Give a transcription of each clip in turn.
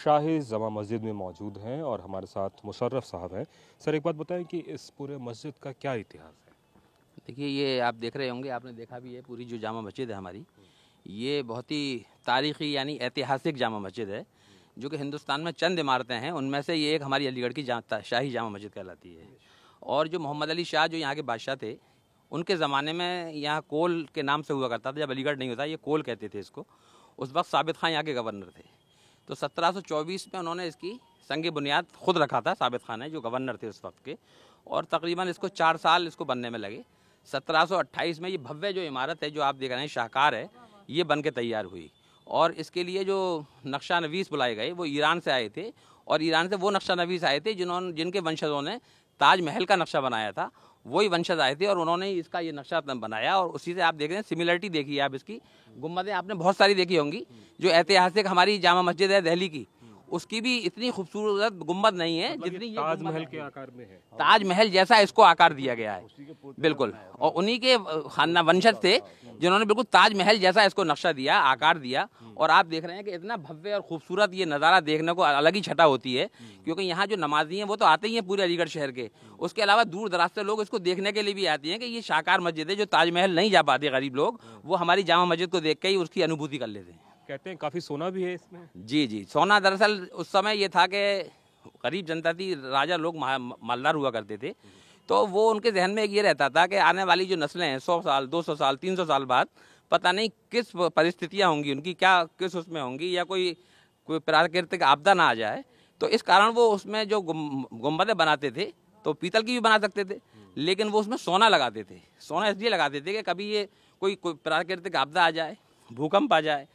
शाही जमा मस्जिद में मौजूद हैं और हमारे साथ मुशर्रफ साहब हैं। सर, एक बात बताएं कि इस पूरे मस्जिद का क्या इतिहास है? देखिए, ये आप देख रहे होंगे, आपने देखा भी है, पूरी जो जामा मस्जिद है हमारी, ये बहुत ही तारीख़ी यानी ऐतिहासिक जामा मस्जिद है, जो कि हिंदुस्तान में चंद इमारतें हैं, उनमें से ये एक हमारी अलीगढ़ की शाही जामा मस्जिद कहलाती है। और जो मोहम्मद अली शाह जो यहाँ के बादशाह थे, उनके ज़माने में यहाँ कोल के नाम से हुआ करता था। जब अलीगढ़ नहीं होता, ये कोल कहते थे इसको। उस वक्त साबित खान यहाँ के गवर्नर थे। तो 1724 में उन्होंने इसकी संग बुनियाद खुद रखा था, साबित खान ने, जो गवर्नर थे उस वक्त के। और तकरीबन इसको 4 साल इसको बनने में लगे। 1728 में ये भव्य जो इमारत है, जो आप देख रहे हैं, शाहकार है, ये बन के तैयार हुई। और इसके लिए जो नक्शा नवीस बुलाए गए, वो ईरान से आए थे। और ईरान से वो नक्शा नवीस आए थे जिनके वंशजों ने ताजमहल का नक्शा बनाया था। वही वंशज आए थे और उन्होंने इसका ये नक्शा बनाया। और उसी से आप देख रहे हैं, सिमिलरिटी देखिए आप इसकी। गुम्बदें आपने बहुत सारी देखी होंगी। जो ऐतिहासिक हमारी जामा मस्जिद है दिल्ली की, उसकी भी इतनी खूबसूरत गुम्बद नहीं है जितनी ये ताजमहल के आकार में है। ताजमहल जैसा इसको आकार दिया गया है, बिल्कुल। और उन्हीं के खाना वंशज थे जिन्होंने बिल्कुल ताजमहल जैसा इसको नक्शा दिया, आकार दिया। और आप देख रहे हैं कि इतना भव्य और खूबसूरत ये नज़ारा देखने को अलग ही छटा होती है, क्योंकि यहाँ जो नमाजी हैं वो तो आते ही हैं पूरे अलीगढ़ शहर के। उसके अलावा दूर दराज से लोग इसको देखने के लिए भी आते हैं कि ये शाहकार मस्जिद है। जो ताजमहल नहीं जा पाते गरीब लोग, वो हमारी जामा मस्जिद को देख के ही उसकी अनुभूति कर लेते हैं। कहते हैं काफ़ी सोना भी है इसमें। जी जी, सोना दरअसल उस समय ये था कि गरीब जनता थी, राजा लोग मालदार हुआ करते थे। तो वो उनके जहन में एक ये रहता था कि आने वाली जो नस्लें हैं, 100 साल 200 साल 300 साल बाद पता नहीं किस परिस्थितियाँ होंगी उनकी, क्या किस उसमें होंगी, या कोई प्राकृतिक आपदा ना आ जाए। तो इस कारण वो उसमें जो गुम्बदें बनाते थे, तो पीतल की भी बना सकते थे, लेकिन वो उसमें सोना लगाते थे। सोना इसलिए लगाते थे कि कभी ये कोई प्राकृतिक आपदा आ जाए, भूकंप आ जाए,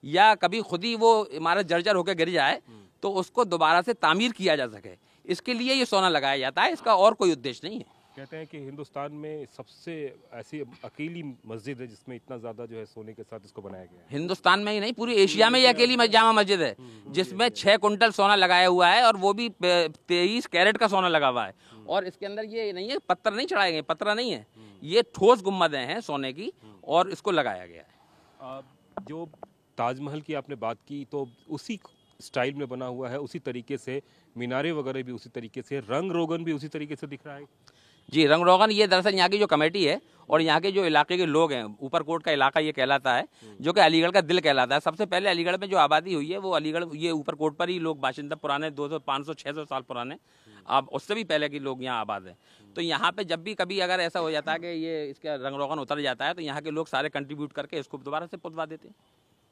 या कभी खुद ही वो इमारत जर्जर होकर गिर जाए, तो उसको दोबारा से तामीर किया जा सके। इसके लिए ये सोना लगाया जाता है, इसका और कोई उद्देश्य नहीं है। कहते हैं कि हिंदुस्तान में सबसे ऐसी अकेली मस्जिद है जिसमें इतना ज़्यादा जो है सोने के साथ इसको बनाया गया है। हिंदुस्तान में ही नहीं, पूरी एशिया में ये अकेली जामा मस्जिद है जिसमें 6 कुंटल सोना लगाया हुआ है, और वो भी 23 कैरेट का सोना लगा हुआ है। और इसके अंदर ये नहीं है, पत्थर नहीं चढ़ाए गए, पत्थर नहीं है, ये ठोस गुम्बदें हैं सोने की, और इसको लगाया गया है। जो ताजमहल की आपने बात की, तो उसी स्टाइल में बना हुआ है, उसी तरीके से मीनारे वगैरह भी उसी तरीके से, रंग रोगन भी उसी तरीके से दिख रहा है। जी, रंग रोगन ये दरअसल यहाँ की जो कमेटी है और यहाँ के जो इलाके के लोग हैं, ऊपरकोट का इलाका ये कहलाता है, जो कि अलीगढ़ का दिल कहलाता है। सबसे पहले अलीगढ़ में जो आबादी हुई है, वो अलीगढ़ ये ऊपरकोट पर ही लोग बाशिंदा, पुराने 200 500 600 साल पुराने, अब उससे भी पहले के लोग यहाँ आबाद हैं। तो यहाँ पे जब भी कभी अगर ऐसा हो जाता है कि ये इसका रंग रोगन उतर जाता है, तो यहाँ के लोग सारे कंट्रीब्यूट करके इसको दोबारा से पुतवा देते हैं।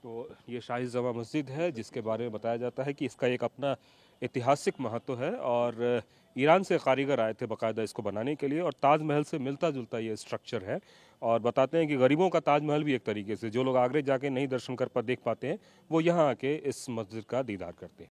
तो ये शाही जमा मस्जिद है जिसके बारे में बताया जाता है कि इसका एक अपना ऐतिहासिक महत्व है, और ईरान से कारीगर आए थे बाकायदा इसको बनाने के लिए, और ताजमहल से मिलता जुलता ये स्ट्रक्चर है। और बताते हैं कि गरीबों का ताजमहल भी एक तरीके से, जो लोग आगरे जाके नहीं दर्शन कर देख पाते हैं, वो यहाँ आके इस मस्जिद का दीदार करते हैं।